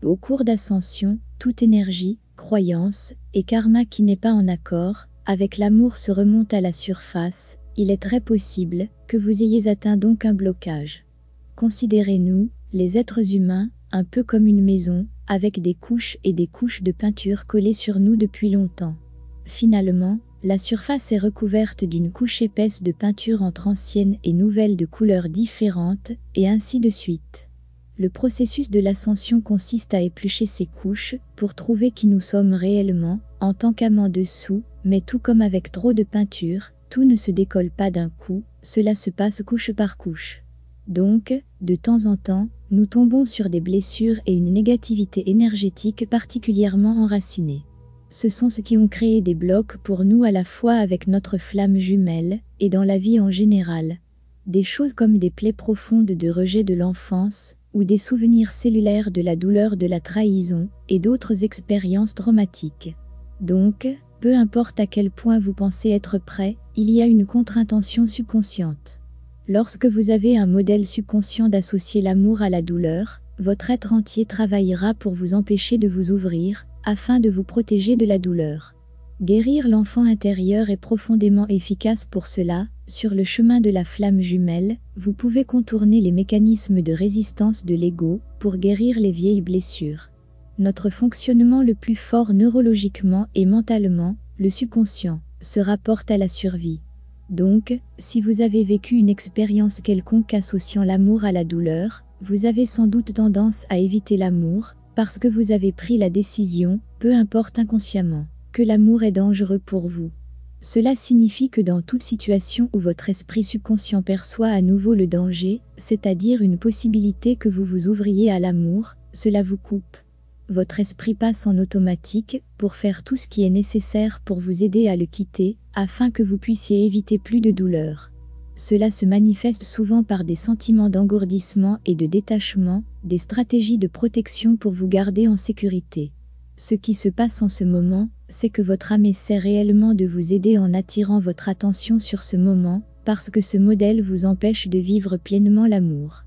Au cours d'ascension, toute énergie, croyance et karma qui n'est pas en accord avec l'amour se remonte à la surface. Il est très possible que vous ayez atteint donc un blocage. Considérez-nous, les êtres humains, un peu comme une maison, avec des couches et des couches de peinture collées sur nous depuis longtemps. Finalement, la surface est recouverte d'une couche épaisse de peinture entre anciennes et nouvelles de couleurs différentes, et ainsi de suite. Le processus de l'ascension consiste à éplucher ces couches pour trouver qui nous sommes réellement, en tant qu'amants dessous, mais tout comme avec trop de peinture, tout ne se décolle pas d'un coup, cela se passe couche par couche. Donc, de temps en temps, nous tombons sur des blessures et une négativité énergétique particulièrement enracinée. Ce sont ceux qui ont créé des blocs pour nous à la fois avec notre flamme jumelle et dans la vie en général. Des choses comme des plaies profondes de rejet de l'enfance ou des souvenirs cellulaires de la douleur de la trahison et d'autres expériences traumatiques. Donc, peu importe à quel point vous pensez être prêt, il y a une contre-intention subconsciente. Lorsque vous avez un modèle subconscient d'associer l'amour à la douleur, votre être entier travaillera pour vous empêcher de vous ouvrir, afin de vous protéger de la douleur. Guérir l'enfant intérieur est profondément efficace pour cela. Sur le chemin de la flamme jumelle, vous pouvez contourner les mécanismes de résistance de l'ego pour guérir les vieilles blessures. Notre fonctionnement le plus fort neurologiquement et mentalement, le subconscient, se rapporte à la survie. Donc, si vous avez vécu une expérience quelconque associant l'amour à la douleur, vous avez sans doute tendance à éviter l'amour, parce que vous avez pris la décision, peu importe inconsciemment, que l'amour est dangereux pour vous. Cela signifie que dans toute situation où votre esprit subconscient perçoit à nouveau le danger, c'est-à-dire une possibilité que vous vous ouvriez à l'amour, cela vous coupe. Votre esprit passe en automatique pour faire tout ce qui est nécessaire pour vous aider à le quitter, afin que vous puissiez éviter plus de douleur. Cela se manifeste souvent par des sentiments d'engourdissement et de détachement, des stratégies de protection pour vous garder en sécurité. Ce qui se passe en ce moment, c'est que votre âme essaie réellement de vous aider en attirant votre attention sur ce moment, parce que ce modèle vous empêche de vivre pleinement l'amour.